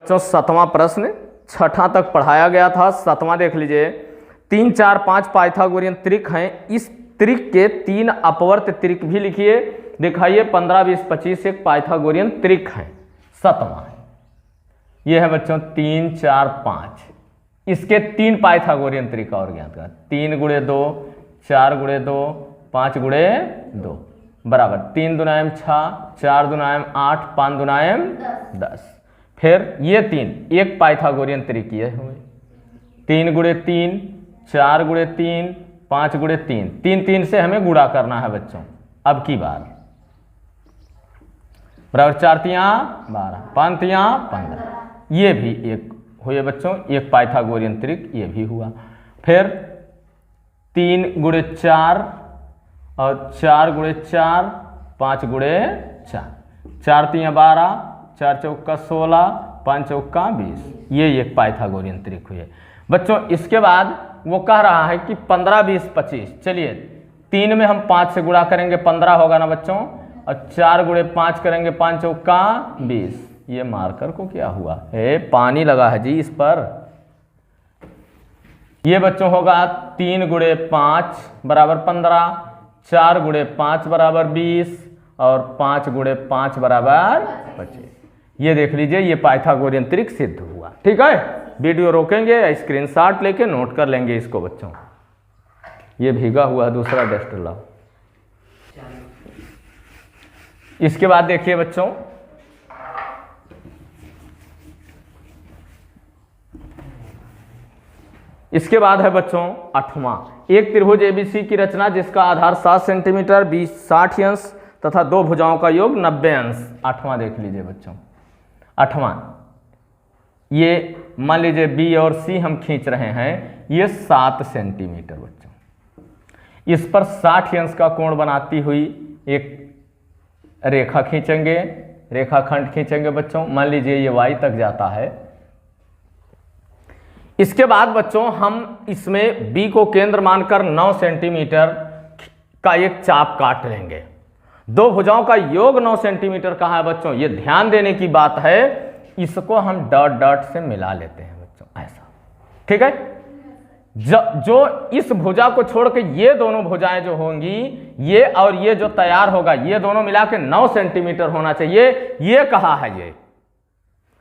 बच्चों 7वां प्रश्न, 6ठा तक पढ़ाया गया था। 7वां देख लीजिए। 3, 4, 5 पाइथागोरियन त्रिक हैं। इस त्रिक के 3 अपवर्त त्रिक भी लिखिए, दिखाइए। 15, 20, 25 एक पाइथागोरियन त्रिक है। 7वां ये है बच्चों 3, 4, 5। इसके 3 पाइथागोरियन त्रिक और ज्ञात करें। 3 × 2, 4 × 2, 5 × 2 बराबर 3 दूनायम 6, 4 दूनायम 8, 5 दूनायम 10। फिर ये 3 एक पाइथागोरियन त्रिक ये हुए। 3 × 3, 4 × 3, 5 × 3। 3 3 से हमें गुणा करना है बच्चों अब की बार। बराबर 4 × 3 12, 5 × 15। ये भी एक हुए बच्चों, एक पाइथागोरियन त्रिक ये भी हुआ। फिर 3 × 4 और 4 × 4, 5 × 4। 4 × 3 12, 4 × 4 16, 5 × 4 20। ये एक पाइथागोरियन त्रिक हुए बच्चों। इसके बाद वो कह रहा है कि 15, 20, 25। चलिए 3 में हम 5 से गुणा करेंगे 15 होगा ना बच्चों, और 4 × 5 करेंगे 5 × 4 20। ये मार्कर को क्या हुआ है, पानी लगा है जी इस पर। ये बच्चों होगा 3 × 5 बराबर 15, 4 × 5 बराबर 20 और 5 × 5 बराबर 25। ये देख लीजिए ये पाइथागोरियन त्रिक सिद्ध हुआ। ठीक है, वीडियो रोकेंगे, स्क्रीनशॉट लेके नोट कर लेंगे इसको बच्चों। ये भीगा हुआ है, दूसरा डस्टर लाओ। इसके बाद देखिए बच्चों, इसके बाद है बच्चों 8वां। एक त्रिभुज एबीसी की रचना जिसका आधार 7 सेंटीमीटर, 20 60 अंश तथा 2 भुजाओं का योग 90 अंश। 8वां देख लीजिए बच्चों। 8वां ये मान लीजिए बी और सी हम खींच रहे हैं, ये 7 सेंटीमीटर बच्चों। इस पर 60 अंश का कोण बनाती हुई एक रेखा खींचेंगे, रेखाखंड खींचेंगे बच्चों। मान लीजिए ये y तक जाता है। इसके बाद बच्चों हम इसमें b को केंद्र मानकर 9 सेंटीमीटर का एक चाप काट लेंगे। 2 भुजाओं का योग 9 सेंटीमीटर का है बच्चों। ये ध्यान देने की बात है, इसको हम डॉट डॉट से मिला लेते हैं बच्चों, ऐसा। ठीक है, जो इस भुजा को छोड़ के ये दोनों भुजाएं जो होंगी, ये और ये जो तैयार होगा, ये दोनों मिला के 9 सेंटीमीटर होना चाहिए, ये कहा है ये।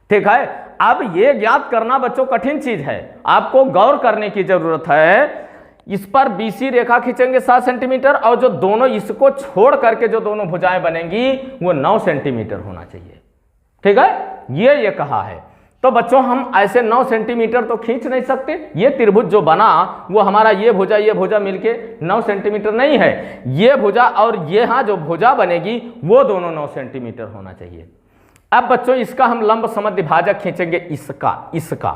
ठीक है, अब ये ज्ञात करना बच्चों कठिन चीज है, आपको गौर करने की जरूरत है। इस पर बीसी रेखा खींचेंगे 7 सेंटीमीटर और जो दोनों इसको छोड़ करके जो दोनों भुजाएं बनेंगी वो 9 सेंटीमीटर होना चाहिए। ठीक है, ये कहा है। तो बच्चों हम ऐसे 9 सेंटीमीटर तो खींच नहीं सकते। ये त्रिभुज जो बना वो हमारा ये भुजा मिलके 9 सेंटीमीटर नहीं है। ये भुजा और ये यहाँ जो भुजा बनेगी वो दोनों 9 सेंटीमीटर होना चाहिए। अब बच्चों इसका हम लंब समद्विभाजक खींचेंगे, इसका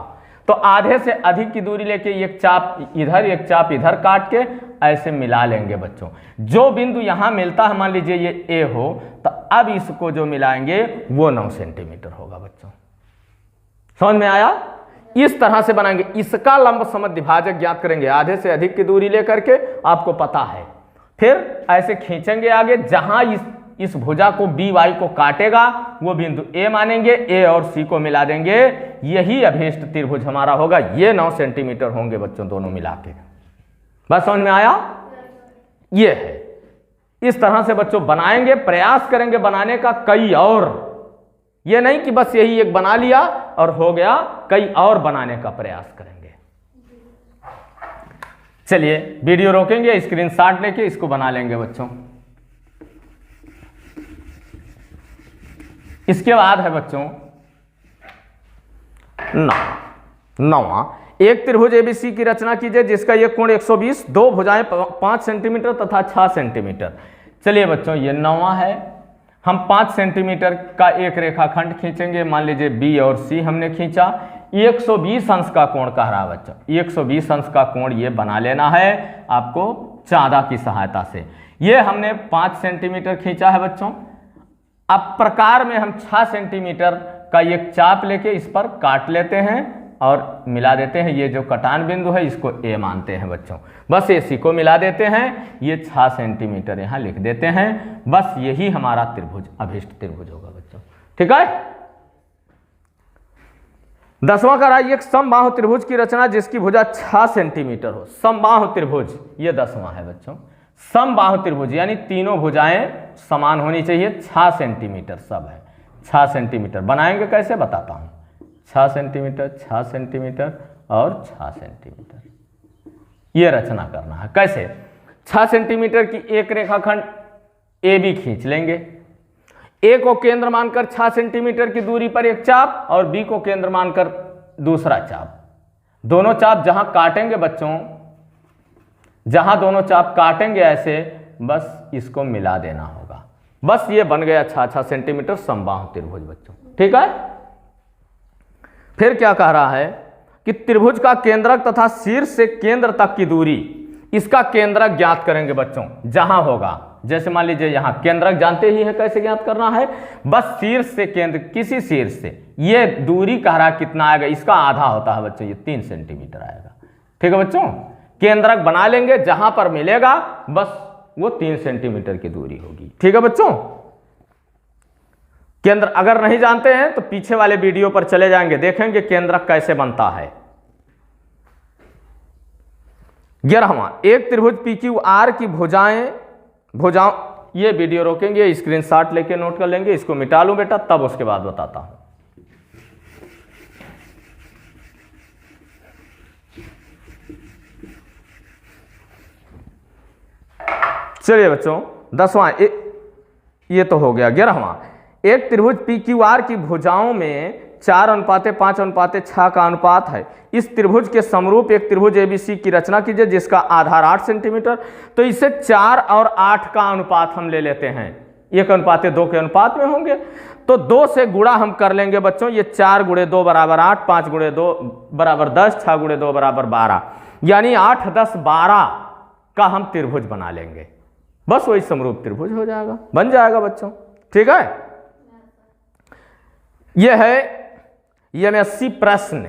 तो आधे से अधिक की दूरी लेके एक चाप इधर एक चाप इधर काट के ऐसे मिला लेंगे बच्चों। जो बिंदु यहां मिलता है, मान लीजिए ये ए हो, तो अब इसको जो मिलाएंगे वो 9 सेंटीमीटर होगा बच्चों। समझ में आया? इस तरह से बनाएंगे। इसका लंब समद्विभाजक ज्ञात करेंगे, आधे से अधिक की दूरी लेकर के, आपको पता है। फिर ऐसे खींचेंगे आगे, जहां इस भुजा को बी वाई को काटेगा वो बिंदु ए मानेंगे, ए और सी को मिला देंगे, यही अभीष्ट त्रिभुज हमारा होगा। ये 9 सेंटीमीटर होंगे बच्चों दोनों मिला के। बस समझ में आया? ये है। इस तरह से बच्चों बनाएंगे, प्रयास करेंगे बनाने का कई और। ये नहीं कि बस यही एक बना लिया और हो गया, कई और बनाने का प्रयास करेंगे। चलिए वीडियो रोकेंगे, स्क्रीनशॉट लेके इसको बना लेंगे बच्चों। इसके बाद है बच्चों 9वां। एक त्रिभुज एबीसी की रचना कीजिए जिसका ये कोण 120, 2 भुजाएं 5 सेंटीमीटर तथा 6 सेंटीमीटर। चलिए बच्चों ये 9वां है। हम 5 सेंटीमीटर का एक रेखाखंड खींचेंगे। मान लीजिए बी और सी हमने खींचा। 120 अंश का कोण कह रहा है बच्चों। 120 अंश का कोण ये बना लेना है आपको चाँदा की सहायता से। ये हमने 5 सेंटीमीटर खींचा है बच्चों। अब प्रकार में हम 6 सेंटीमीटर का एक चाप लेके इस पर काट लेते हैं और मिला देते हैं। ये जो कटान बिंदु है इसको ए मानते हैं बच्चों। बस इसी को मिला देते हैं, ये 6 सेंटीमीटर यहाँ लिख देते हैं। बस यही हमारा त्रिभुज अभीष्ट त्रिभुज होगा बच्चों। ठीक है, 10वां कराइए एक समबाहु त्रिभुज की रचना जिसकी भुजा 6 सेंटीमीटर हो। समबाहु त्रिभुज ये 10वां है बच्चों। समबाहु त्रिभुज यानी तीनों भुजाएं समान होनी चाहिए, 6 सेंटीमीटर सब है, 6 सेंटीमीटर। बनाएंगे कैसे बताता हूं। 6 सेंटीमीटर, 6 सेंटीमीटर और 6 सेंटीमीटर, ये रचना करना है। कैसे? 6 सेंटीमीटर की एक रेखाखंड ए बी खींच लेंगे। ए को केंद्र मानकर 6 सेंटीमीटर की दूरी पर एक चाप और बी को केंद्र मानकर दूसरा चाप। दोनों चाप जहां काटेंगे बच्चों, जहां दोनों चाप काटेंगे ऐसे, बस इसको मिला देना होगा। बस ये बन गया 6 सेंटीमीटर समबाहु त्रिभुज बच्चों। ठीक है। फिर क्या कह रहा है कि त्रिभुज का केंद्रक तथा शीर्ष से केंद्र तक की दूरी, इसका केंद्रक ज्ञात करेंगे बच्चों जहां होगा। जैसे मान लीजिए यहां केंद्रक जानते ही है कैसे ज्ञात करना है, बस शीर्ष से केंद्र, किसी शीर्ष से ये दूरी कह रहा कितना आएगा, इसका आधा होता है बच्चों, ये 3 सेंटीमीटर आएगा। ठीक है बच्चों। केंद्रक बना लेंगे, जहां पर मिलेगा बस वो 3 सेंटीमीटर की दूरी होगी। ठीक है बच्चों। केंद्र अगर नहीं जानते हैं तो पीछे वाले वीडियो पर चले जाएंगे, देखेंगे केंद्रक कैसे बनता है। 11वां एक त्रिभुज PQR की भुजाओं, ये वीडियो रोकेंगे, स्क्रीनशॉट लेके नोट कर लेंगे। इसको मिटा लूं बेटा, तब उसके बाद बताता हूं। चलिए बच्चों 10वां ये तो हो गया। 11वां एक त्रिभुज PQR की भुजाओं में 4:5:6 का अनुपात है। इस त्रिभुज के समरूप एक त्रिभुज ABC की रचना कीजिए जिसका आधार 8 सेंटीमीटर। तो इसे 4 और 8 का अनुपात हम ले लेते हैं, 1:2 के अनुपात में होंगे। तो 2 से गुणा हम कर लेंगे बच्चों, ये 4 × 2 = 8, 5 × 2 = 10, 6 × 2 = 12, यानी 8, 10, 12 का हम त्रिभुज बना लेंगे। बस वही समरूप त्रिभुज हो जाएगा, बन जाएगा बच्चों। ठीक है। यह है MSc प्रश्न।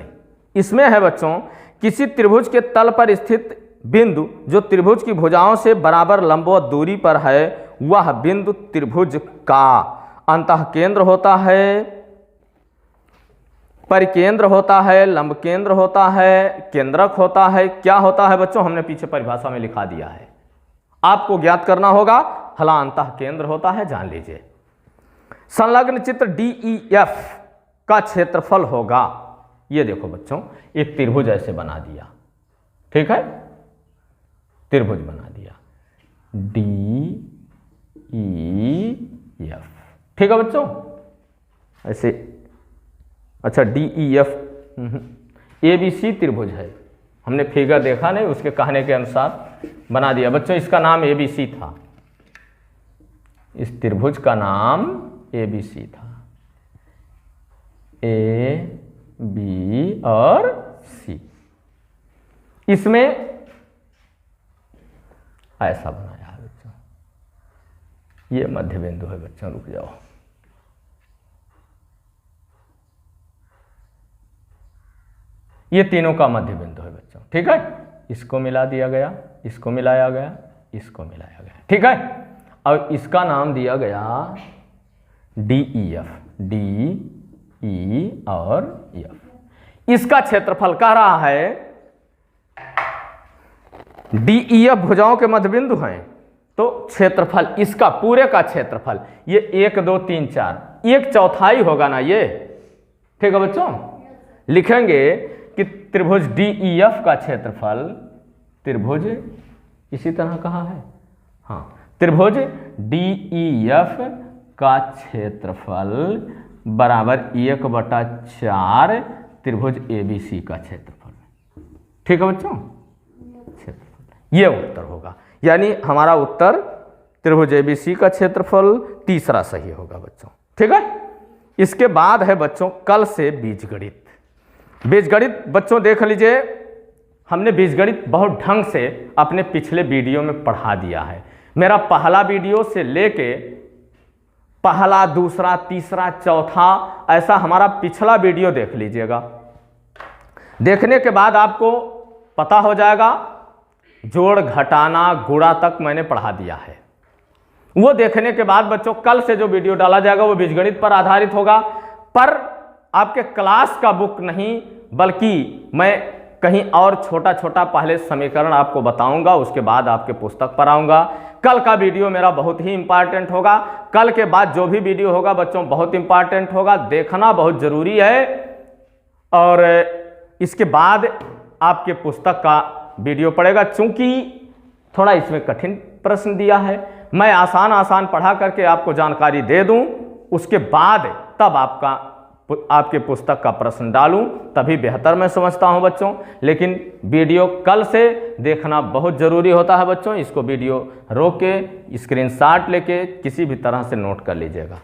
इसमें है बच्चों किसी त्रिभुज के तल पर स्थित बिंदु जो त्रिभुज की भुजाओं से बराबर लंबवत दूरी पर है, वह बिंदु त्रिभुज का अंतः केंद्र होता है, परिकेंद्र होता है, लंब केंद्र होता है, केंद्रक होता है। क्या होता है बच्चों, हमने पीछे परिभाषा में लिखा दिया है, आपको ज्ञात करना होगा। हला अंतः केंद्र होता है, जान लीजिए। संलग्न चित्र DEF का क्षेत्रफल होगा, ये देखो बच्चों एक त्रिभुज ऐसे बना दिया। ठीक है, त्रिभुज बना दिया DEF। ठीक है बच्चों, ऐसे। अच्छा DEF ABC त्रिभुज है, हमने फिगर देखा नहीं, उसके कहने के अनुसार बना दिया बच्चों। इसका नाम ABC था, इस त्रिभुज का नाम ABC था, A B और C। इसमें ऐसा बनाया है बच्चों, ये मध्य बिंदु है बच्चों। रुक जाओ, ये तीनों का मध्य बिंदु है बच्चों। ठीक है, इसको मिला दिया गया, इसको मिलाया गया, इसको मिलाया गया। ठीक है, और इसका नाम दिया गया DEF, D E और F। इसका क्षेत्रफल कह रहा है DEF भुजाओं के मध्यबिंदु हैं, तो क्षेत्रफल इसका पूरे का क्षेत्रफल ये 1 2 3 4 1/4 होगा ना ये। ठीक है बच्चों, लिखेंगे कि त्रिभुज DEF का क्षेत्रफल, त्रिभुज इसी तरह कहा है, हाँ, त्रिभुज DEF का क्षेत्रफल बराबर 1/4 त्रिभुज ABC का क्षेत्रफल। ठीक है बच्चों, क्षेत्रफल ये उत्तर होगा, यानी हमारा उत्तर त्रिभुज ABC का क्षेत्रफल तीसरा सही होगा बच्चों। ठीक है, इसके बाद है बच्चों कल से बीजगणित। बीजगणित बच्चों देख लीजिए, हमने बीजगणित बहुत ढंग से अपने पिछले वीडियो में पढ़ा दिया है। मेरा पहला वीडियो से लेके पहला, दूसरा, तीसरा, चौथा, ऐसा हमारा पिछला वीडियो देख लीजिएगा। देखने के बाद आपको पता हो जाएगा, जोड़, घटाना, गुणा तक मैंने पढ़ा दिया है। वो देखने के बाद बच्चों कल से जो वीडियो डाला जाएगा वो बीजगणित पर आधारित होगा। पर आपके क्लास का बुक नहीं, बल्कि मैं कहीं और छोटा छोटा पहले समीकरण आपको बताऊंगा, उसके बाद आपके पुस्तक पर आऊंगा। कल का वीडियो मेरा बहुत ही इंपॉर्टेंट होगा। कल के बाद जो भी वीडियो होगा बच्चों बहुत इंपॉर्टेंट होगा, देखना बहुत जरूरी है। और इसके बाद आपके पुस्तक का वीडियो पड़ेगा, चूंकि थोड़ा इसमें कठिन प्रश्न दिया है। मैं आसान आसान पढ़ा करके आपको जानकारी दे दूं, उसके बाद तब आपके पुस्तक का प्रश्न डालूं, तभी बेहतर मैं समझता हूं बच्चों। लेकिन वीडियो कल से देखना बहुत ज़रूरी होता है बच्चों। इसको वीडियो रोक के स्क्रीनशॉट लेके किसी भी तरह से नोट कर लीजिएगा।